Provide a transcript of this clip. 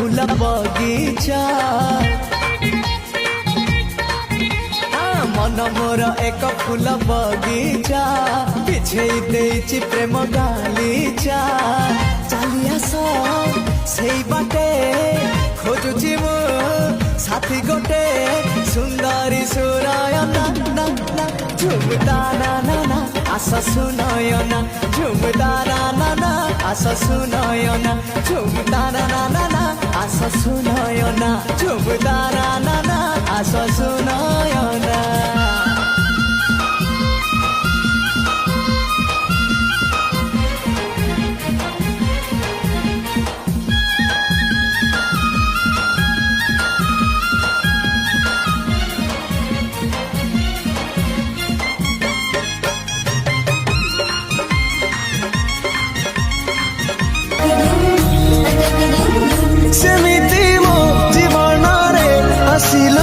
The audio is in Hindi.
फूल बगीचा मन मोर एक फूल बगीचा पिछे देइछि प्रेम गालीचा चली आस से बाटे खोजुछि मु साथी गोटे सुंदरी सुरायना ना ना झुमता ना ना ना आस सुनयना झुमता ना ना ना आस सुनयना झुमता ना ना ना आस सुन